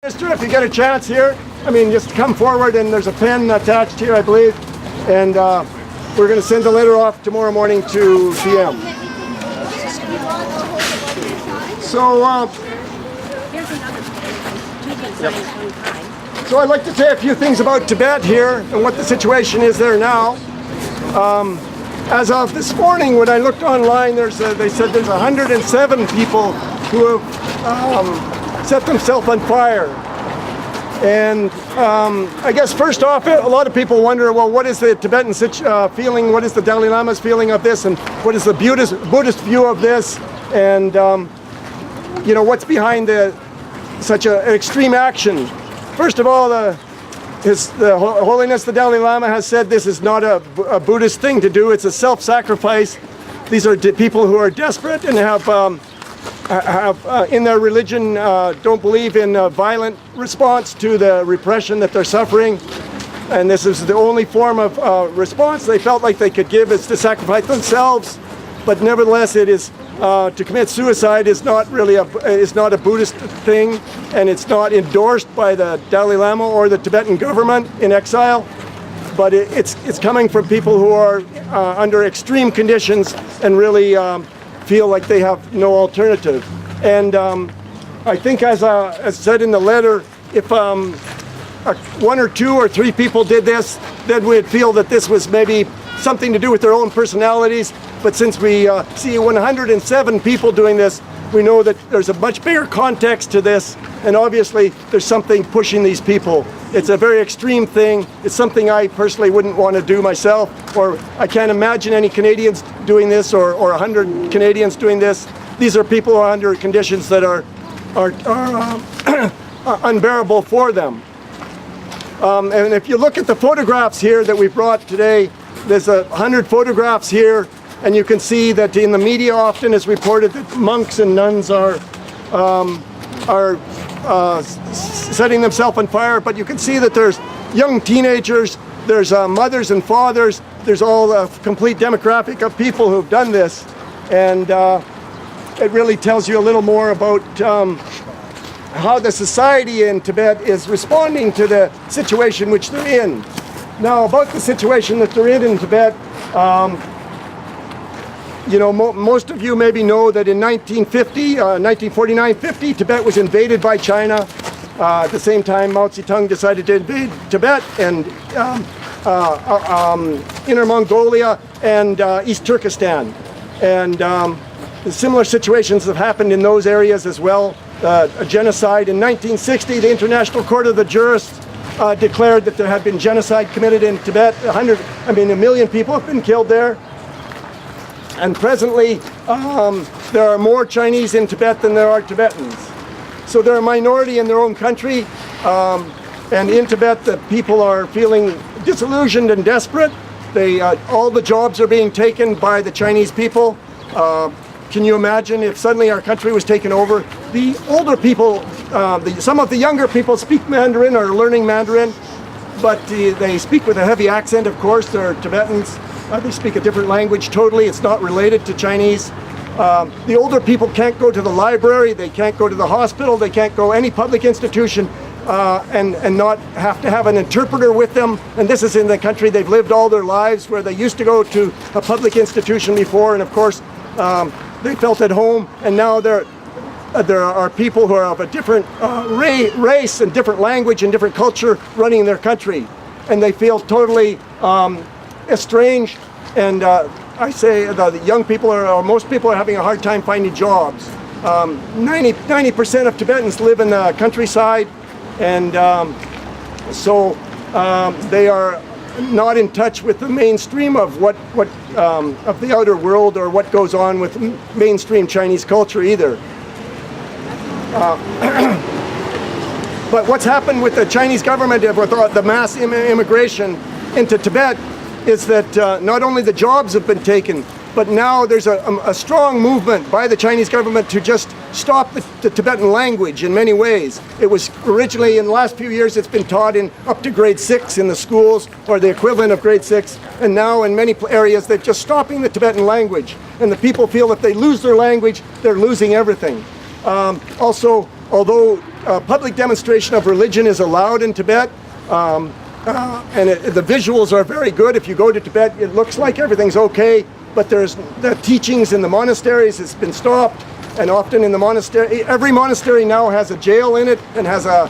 Mister, if you get a chance here, I mean, just come forward and there's a pen attached here, I believe, and we're going to send the letter off tomorrow morning to PM. So, so I'd like to say a few things about Tibet here and what the situation is there now. As of this morning, when I looked online, they said there's 107 people who have set themselves on fire. And I guess first off, a lot of people wonder, well, what is the Tibetan feeling? What is the Dalai Lama's feeling of this? And what is the Buddhist view of this? And you know, what's behind such an extreme action? First of all, His Holiness the Dalai Lama has said this is not a Buddhist thing to do. It's a self-sacrifice. These are people who are desperate and have in their religion don't believe in a violent response to the repression that they're suffering. And this is the only form of response they felt like they could give, is to sacrifice themselves. But nevertheless, it is to commit suicide is not really a Buddhist thing, and it's not endorsed by the Dalai Lama or the Tibetan government in exile. But it's coming from people who are under extreme conditions and really feel like they have no alternative. And I think, as said in the letter, if one or two or three people did this, then we'd feel that this was maybe something to do with their own personalities. But since we see 107 people doing this, we know that there's a much bigger context to this, and obviously there's something pushing these people. It's a very extreme thing. It's something I personally wouldn't want to do myself, or I can't imagine any Canadians doing this, or 100 Canadians doing this. These are people who are under conditions that are unbearable for them. And if you look at the photographs here that we brought today, there's 100 photographs here. And you can see that in the media often is reported that monks and nuns are setting themselves on fire. But you can see that there's young teenagers, there's mothers and fathers, there's all a complete demographic of people who've done this. And it really tells you a little more about how the society in Tibet is responding to the situation which they're in. Now, about the situation that they're in Tibet, you know, most of you maybe know that in 1949-50, Tibet was invaded by China. At the same time, Mao Zedong decided to invade Tibet and Inner Mongolia and East Turkestan. And similar situations have happened in those areas as well. A genocide in 1960, the International Court of the Jurists declared that there had been genocide committed in Tibet. A million people have been killed there. And presently, there are more Chinese in Tibet than there are Tibetans. So they're a minority in their own country. And in Tibet, the people are feeling disillusioned and desperate. All the jobs are being taken by the Chinese people. Can you imagine if suddenly our country was taken over? The older people, some of the younger people speak Mandarin or are learning Mandarin, but they speak with a heavy accent, of course. They're Tibetans. They speak a different language totally. It's not related to Chinese. The older people can't go to the library, they can't go to the hospital, they can't go any public institution and not have to have an interpreter with them. And this is in the country they've lived all their lives, where they used to go to a public institution before, and of course they felt at home. And now there are people who are of a different race and different language and different culture running their country, and they feel totally estranged. And I say the young people or most people are having a hard time finding jobs. 90% of Tibetans live in the countryside, and so they are not in touch with the mainstream of what of the outer world, or what goes on with mainstream Chinese culture either. But what's happened with the Chinese government with the mass immigration into Tibet is that not only the jobs have been taken, but now there's a strong movement by the Chinese government to just stop the Tibetan language in many ways. It was originally, in the last few years, it's been taught up to grade 6 in the schools, or the equivalent of grade 6, and now in many areas they're just stopping the Tibetan language. And the people feel if they lose their language, they're losing everything. Also, although public demonstration of religion is allowed in Tibet, the visuals are very good. If you go to Tibet, it looks like everything's okay, but there's the teachings in the monasteries has been stopped, and often in the monastery, every monastery now has a jail in it and has a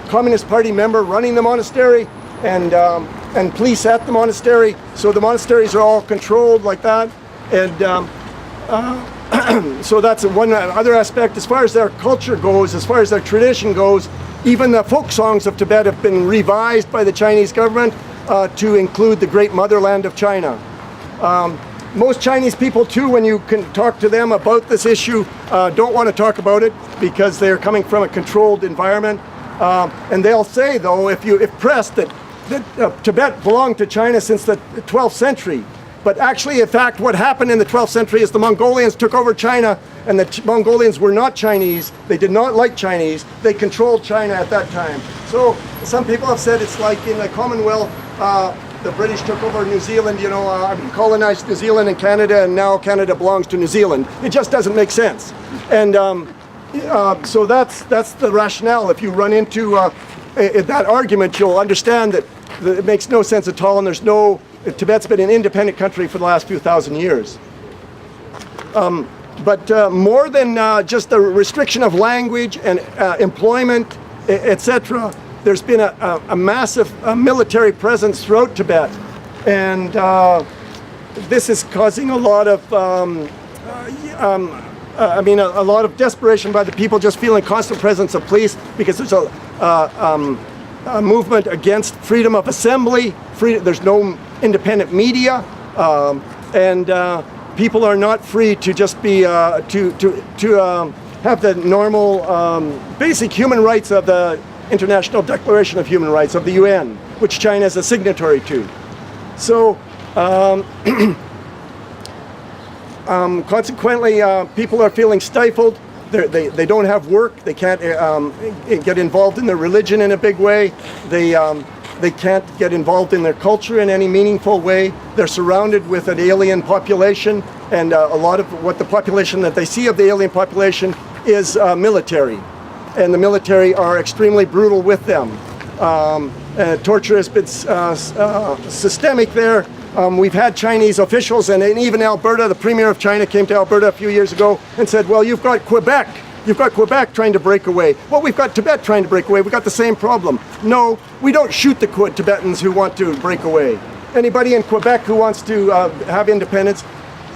Communist Party member running the monastery, and police at the monastery. So the monasteries are all controlled like that, and so that's one other aspect. As far as their culture goes, as far as their tradition goes, even the folk songs of Tibet have been revised by the Chinese government to include the great motherland of China. Most Chinese people too, when you can talk to them about this issue, don't want to talk about it because they're coming from a controlled environment. And they'll say, though, if pressed, that Tibet belonged to China since the 12th century. But actually, in fact, what happened in the 12th century is the Mongolians took over China, and the Mongolians were not Chinese. They did not like Chinese. They controlled China at that time. So some people have said it's like in the Commonwealth, the British took over New Zealand, colonized New Zealand and Canada, and now Canada belongs to New Zealand. It just doesn't make sense. And so that's the rationale. If you run into that argument, you'll understand that it makes no sense at all, and Tibet's been an independent country for the last few thousand years. But more than just the restriction of language and employment, etc., there's been a massive military presence throughout Tibet, and this is causing a lot of a lot of desperation by the people, just feeling constant presence of police, because there's a movement against freedom of assembly. There's no independent media, and people are not free to just be to have the normal basic human rights of the International Declaration of Human Rights of the UN, which China is a signatory to. So consequently, people are feeling stifled. They don't have work. They can't get involved in their religion in a big way. They can't get involved in their culture in any meaningful way. They're surrounded with an alien population, and a lot of what the population that they see of the alien population is military. And the military are extremely brutal with them. Torture has been systemic there. We've had Chinese officials, and even Alberta, the Premier of China came to Alberta a few years ago and said, well, you've got Quebec. You've got Quebec trying to break away. Well, we've got Tibet trying to break away. We've got the same problem. No, we don't shoot the Tibetans who want to break away. Anybody in Quebec who wants to have independence,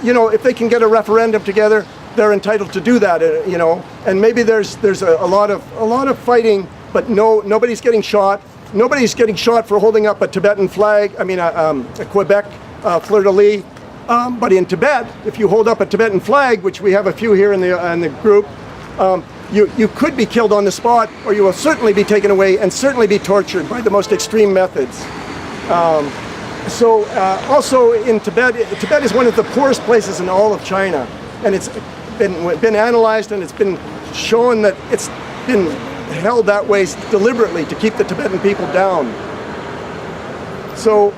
if they can get a referendum together, they're entitled to do that, And maybe there's a lot of fighting, but nobody's getting shot. Nobody's getting shot for holding up a Tibetan flag. A Quebec fleur-de-lis. But in Tibet, if you hold up a Tibetan flag, which we have a few here in the group, you could be killed on the spot, or you will certainly be taken away and certainly be tortured by the most extreme methods. Also in Tibet is one of the poorest places in all of China, and it's been analyzed, and it's been shown that it's been held that way deliberately to keep the Tibetan people down. So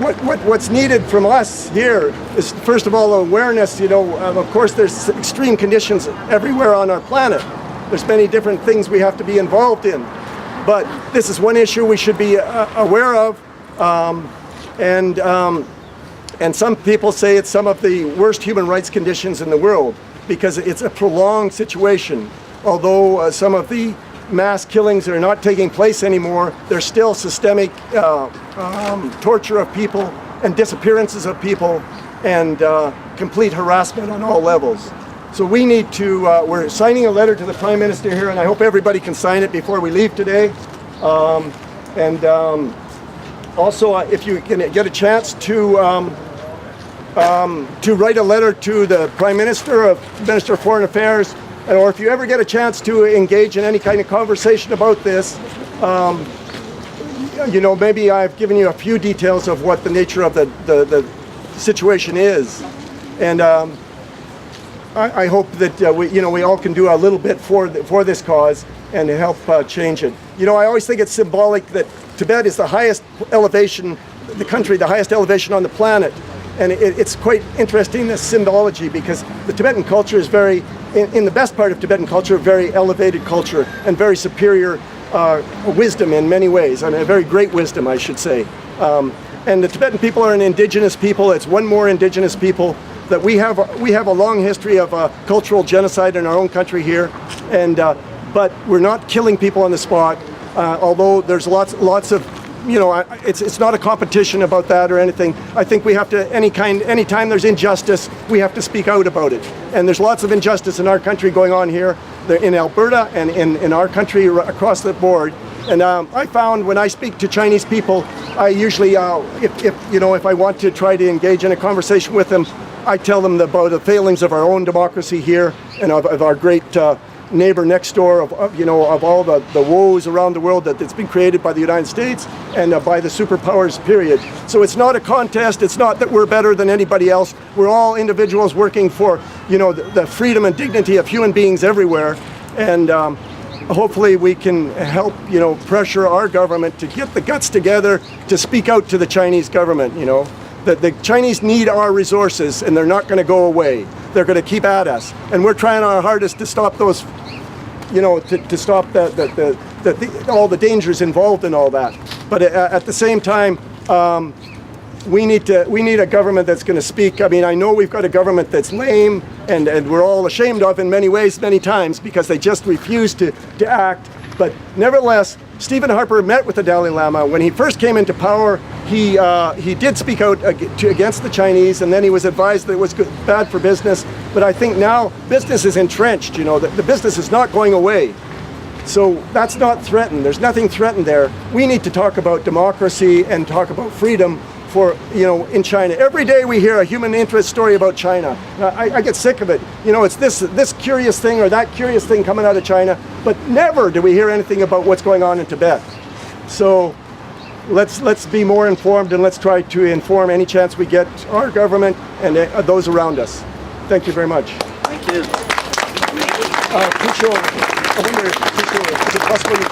what's needed from us here is, first of all, awareness. Of course, there's extreme conditions everywhere on our planet. There's many different things we have to be involved in, but this is one issue we should be aware of. And some people say it's some of the worst human rights conditions in the world, because it's a prolonged situation. Although some of the mass killings are not taking place anymore, there's still systemic torture of people and disappearances of people, and complete harassment on all levels. So we need to, we're signing a letter to the Prime Minister here, and I hope everybody can sign it before we leave today. Also, if you can get a chance to write a letter to the Minister of Foreign Affairs, or if you ever get a chance to engage in any kind of conversation about this, maybe I've given you a few details of what the nature of the situation is, and I hope that we all can do a little bit for this cause and help change it. I always think it's symbolic that Tibet is the highest elevation, the highest elevation on the planet. And it's quite interesting, this symbology, because the Tibetan culture is very in the best part of Tibetan culture, very elevated culture and very superior wisdom in many ways. I mean, a very great wisdom, I should say. And the Tibetan people are an indigenous people. It's one more indigenous people that we have a long history of cultural genocide in our own country here, and but we're not killing people on the spot. Although there's lots of, you know, it's not a competition about that or anything. I think we have to, anytime there's injustice, we have to speak out about it. And there's lots of injustice in our country going on here, in Alberta and in our country across the board. And I found when I speak to Chinese people, I usually, if I want to try to engage in a conversation with them, I tell them about the failings of our own democracy here and of our great neighbor next door, of all the woes around the world that's been created by the United States and by the superpowers, period. So it's not a contest. It's not that we're better than anybody else. We're all individuals working for, the freedom and dignity of human beings everywhere. And hopefully we can help, pressure our government to get the guts together to speak out to the Chinese government, that the Chinese need our resources and they're not going to go away. They're going to keep at us. And we're trying our hardest to stop those, to stop all the dangers involved in all that. But at the same time, we need a government that's going to speak. I mean, I know we've got a government that's lame and we're all ashamed of in many ways, many times, because they just refuse to act. But nevertheless, Stephen Harper met with the Dalai Lama. When he first came into power, he did speak out against the Chinese, and then he was advised that it was bad for business. But I think now business is entrenched, the business is not going away. So that's not threatened. There's nothing threatened there. We need to talk about democracy and talk about freedom in China. Every day we hear a human interest story about China. I get sick of it. It's this curious thing or that curious thing coming out of China, but never do we hear anything about what's going on in Tibet. So let's be more informed, and let's try to inform any chance we get our government and those around us. Thank you very much. Thank you. I wonder, is it possible you could